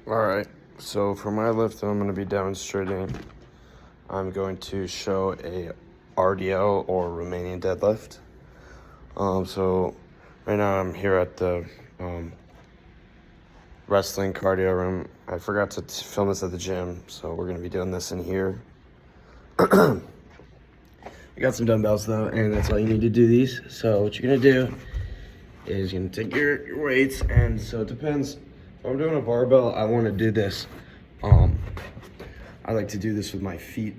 Alright, so for my lift that I'm going to be demonstrating, I'm going to show a RDL or Romanian deadlift. So right now I'm here at the wrestling cardio room. I forgot to film this at the gym, so we're going to be doing this in here. I got some dumbbells though, and that's all you need to do these. So what you're going to do is you're going to take your weights, and so it depends. If I'm doing a barbell, I want to do this. I like to do this with my feet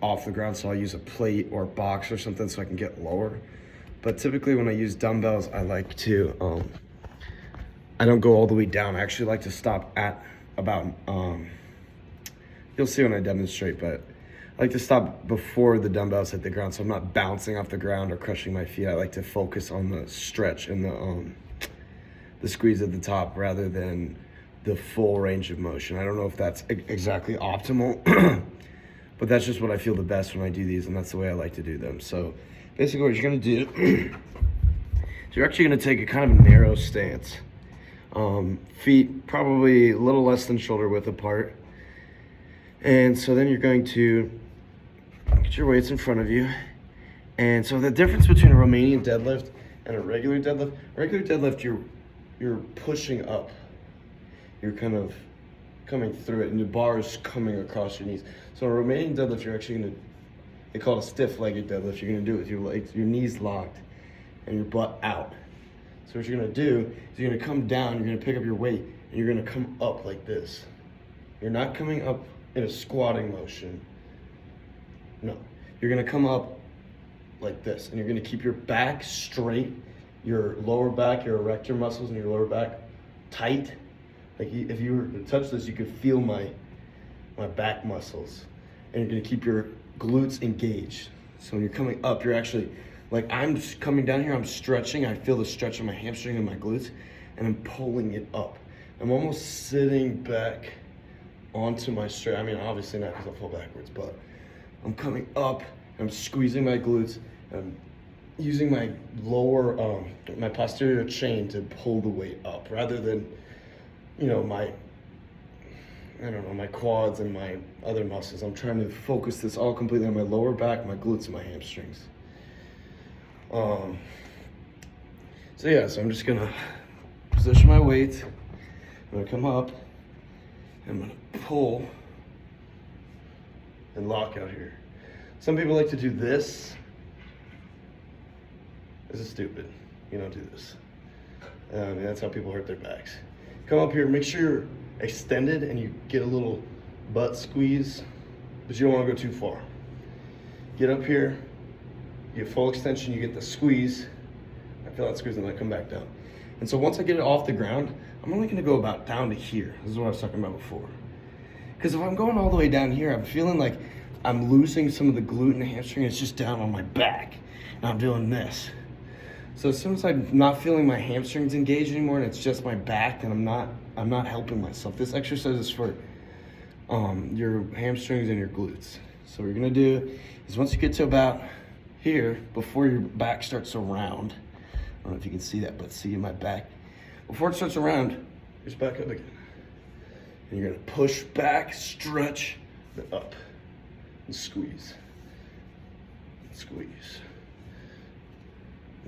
off the ground, so I'll use a plate or a box or something so I can get lower. But typically when I use dumbbells, I like to, I don't go all the way down. I actually like to stop at about, you'll see when I demonstrate, but I like to stop before the dumbbells hit the ground, so I'm not bouncing off the ground or crushing my feet. I like to focus on the stretch and the squeeze at the top rather than the full range of motion. I don't know if that's exactly optimal, but that's just what I feel the best when I do these, and that's the way I like to do them. So basically what you're gonna do, is you're actually gonna take a kind of narrow stance. Feet probably a little less than shoulder width apart. And so then you're going to get your weights in front of you. And so the difference between a Romanian deadlift and a regular deadlift, you're pushing up. You're kind of coming through it, and the bar is coming across your knees. So a Romanian deadlift, you're actually gonna, they call it a stiff-legged deadlift. You're gonna do it with your legs, your knees locked, and your butt out. So what you're gonna do is you're gonna come down, you're gonna pick up your weight, and you're gonna come up like this. You're not coming up in a squatting motion. No, you're gonna come up like this, and you're gonna keep your back straight, your lower back, your erector muscles in your lower back tight. Like if you were to touch this, you could feel my back muscles. And you're gonna keep your glutes engaged. So when you're coming up, you're actually, like I'm just coming down here, I'm stretching, I feel the stretch in my hamstring and my glutes, and I'm pulling it up. I'm almost sitting back onto my straight. I mean, obviously not because I'll fall backwards, but I'm coming up, I'm squeezing my glutes, I'm using my lower, my posterior chain to pull the weight up rather than, you know, my quads and my other muscles. I'm trying to focus this all completely on my lower back, my glutes, and my hamstrings. So I'm just gonna position my weight. I'm gonna come up, and I'm gonna pull and lock out here. Some people like to do this. This is stupid. You don't do this. That's how people hurt their backs. Come up here, make sure you're extended and you get a little butt squeeze, but you don't want to go too far. Get up here, you get full extension, you get the squeeze. I feel that squeeze and then I come back down. And so once I get it off the ground, I'm only gonna go about down to here. This is what I was talking about before. Because if I'm going all the way down here, I'm feeling like I'm losing some of the glute and the hamstring. It's just down on my back. And I'm doing this. So as soon as I'm not feeling my hamstrings engaged anymore and it's just my back, then I'm not helping myself. This exercise is for your hamstrings and your glutes. So what you're gonna do is once you get to about here, before your back starts to round, I don't know if you can see that, but see my back. Before it starts to round, just back up again. And you're gonna push back, stretch, then up, and squeeze, and squeeze.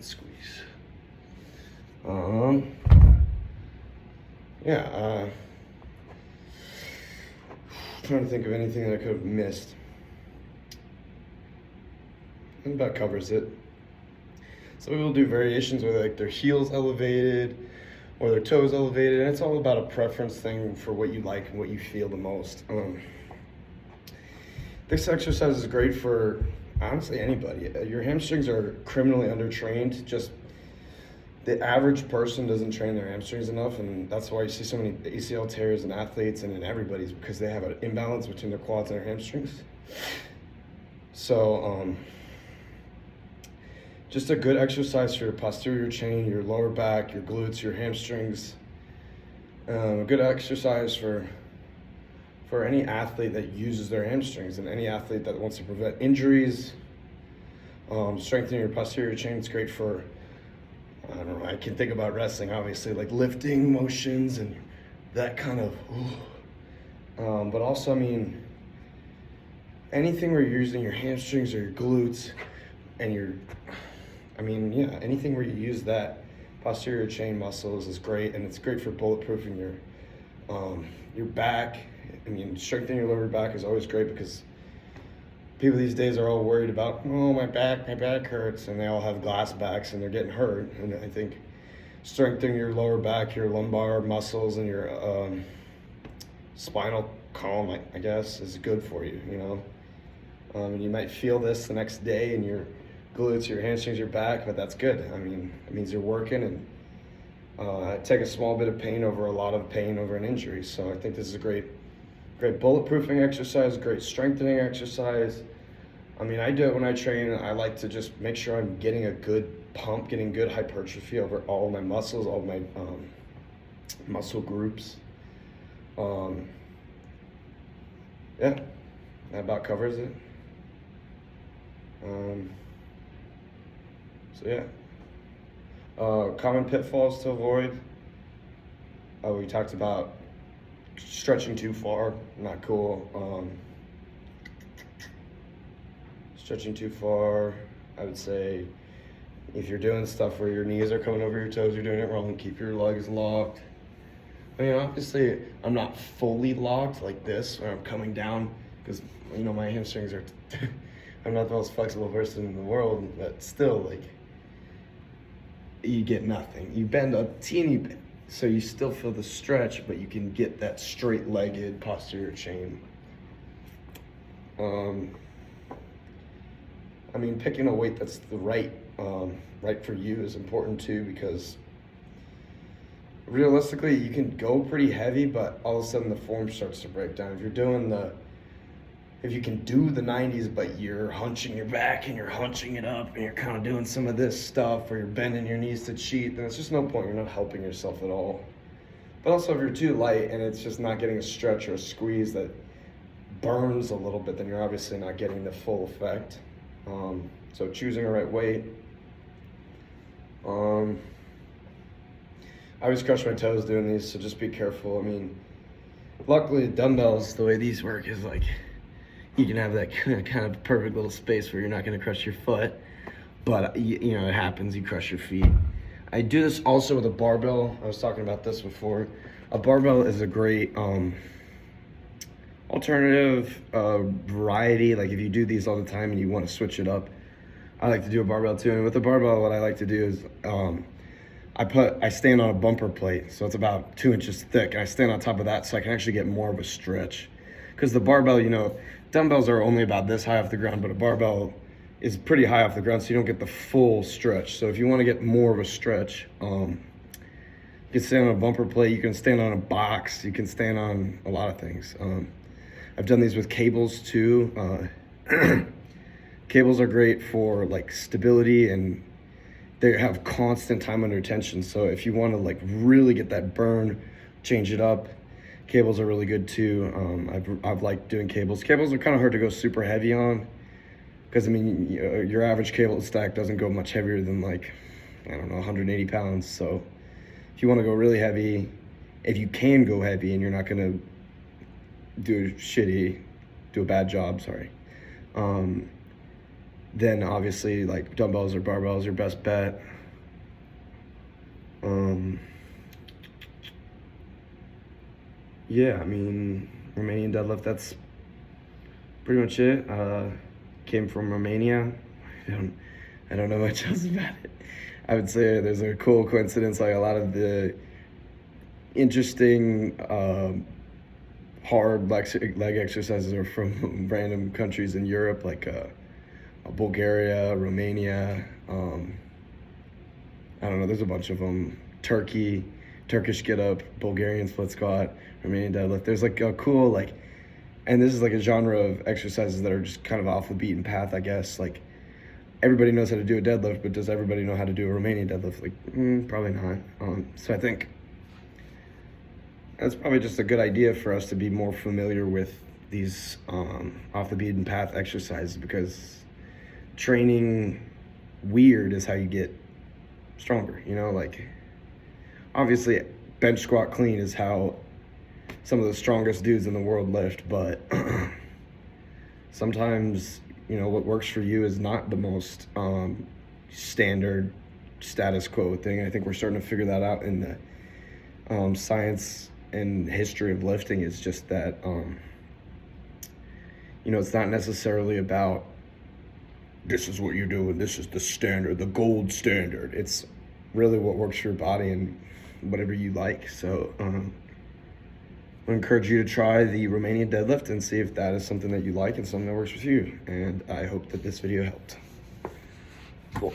Squeeze. Trying to think of anything that I could have missed. I think that covers it. Some people do variations where like their heels elevated or their toes elevated, and it's all about a preference thing for what you like and what you feel the most. This exercise is great for honestly anybody. Your hamstrings are criminally undertrained. Just the average person doesn't train their hamstrings enough, and that's why you see so many ACL tears in athletes and in everybody's, because they have an imbalance between their quads and their hamstrings. So just a good exercise for your posterior chain, your lower back, your glutes, your hamstrings. A good exercise for any athlete that uses their hamstrings and any athlete that wants to prevent injuries. Strengthening your posterior chain is great for, I don't know, I can think about wrestling, obviously, like lifting motions and that kind of, but also, I mean, anything where you're using your hamstrings or your glutes and yeah, anything where you use that posterior chain muscles is great, and it's great for bulletproofing your back. I mean, strengthening your lower back is always great because people these days are all worried about, oh, my back hurts, and they all have glass backs and they're getting hurt. And I think strengthening your lower back, your lumbar muscles, and your spinal column, I guess, is good for you, you know. And you might feel this the next day in your glutes, your hamstrings, your back, but that's good. I mean, it means you're working, and I take a small bit of pain over a lot of pain over an injury. So I think this is a great bulletproofing exercise, great strengthening exercise. I mean, I do it when I train. I like to just make sure I'm getting a good pump, getting good hypertrophy over all of my muscles, all of my muscle groups. Yeah, that about covers it. So yeah, common pitfalls to avoid. We talked about stretching too far, not cool. Stretching too far, I would say, if you're doing stuff where your knees are coming over your toes, you're doing it wrong. Keep your legs locked. I mean, obviously, I'm not fully locked like this, where I'm coming down, because, you know, my hamstrings are, I'm not the most flexible person in the world, but still, like, you get nothing. You bend a teeny bit, so you still feel the stretch, but you can get that straight-legged posterior chain. I mean, picking a weight that's the right for you is important too, because realistically, you can go pretty heavy, but all of a sudden the form starts to break down. If you can do the 90s, but you're hunching your back and you're hunching it up and you're kind of doing some of this stuff, or you're bending your knees to cheat, then it's just no point. You're not helping yourself at all. But also, if you're too light and it's just not getting a stretch or a squeeze that burns a little bit, then you're obviously not getting the full effect. So choosing the right weight. I always crush my toes doing these, so just be careful. I mean, luckily dumbbells, the way these work is like, you can have that kind of perfect little space where you're not going to crush your foot, but you know, it happens, you crush your feet. I do this also with a barbell. I was talking about this before. A barbell is a great alternative variety. Like if you do these all the time and you want to switch it up, I like to do a barbell too. And with the barbell, what I like to do is I stand on a bumper plate, so it's about 2 inches thick, and I stand on top of that so I can actually get more of a stretch. Because the barbell, you know, dumbbells are only about this high off the ground, but a barbell is pretty high off the ground, so you don't get the full stretch. So if you want to get more of a stretch, you can stand on a bumper plate, you can stand on a box, you can stand on a lot of things. I've done these with cables too. Cables are great for like stability, and they have constant time under tension. So if you want to like really get that burn, change it up, cables are really good too. I've liked doing cables. Cables are kind of hard to go super heavy on, because I mean, your average cable stack doesn't go much heavier than like, I don't know, 180 pounds. So if you want to go really heavy, if you can go heavy and you're not gonna do a bad job, then obviously like dumbbells or barbells your best bet. Yeah, I mean, Romanian deadlift, that's pretty much it. Came from Romania. I don't know much else about it. I would say there's a cool coincidence, like a lot of the interesting hard leg exercises are from random countries in Europe, like Bulgaria, Romania, I don't know, there's a bunch of them. Turkish get up, Bulgarian split squat, Romanian deadlift. There's like a cool, like, and this is like a genre of exercises that are just kind of off the beaten path, I guess. Like, everybody knows how to do a deadlift, but does everybody know how to do a Romanian deadlift? Like, probably not. So I think that's probably just a good idea for us to be more familiar with these off the beaten path exercises, because training weird is how you get stronger, you know? Like, obviously bench squat clean is how some of the strongest dudes in the world lift, but sometimes, you know, what works for you is not the most standard status quo thing. I think we're starting to figure that out in the science and history of lifting. Is just that, you know, it's not necessarily about this is what you do and this is the standard, the gold standard. It's really what works for your body and whatever you like. So I encourage you to try the Romanian deadlift and see if that is something that you like and something that works with you. And I hope that this video helped. Cool.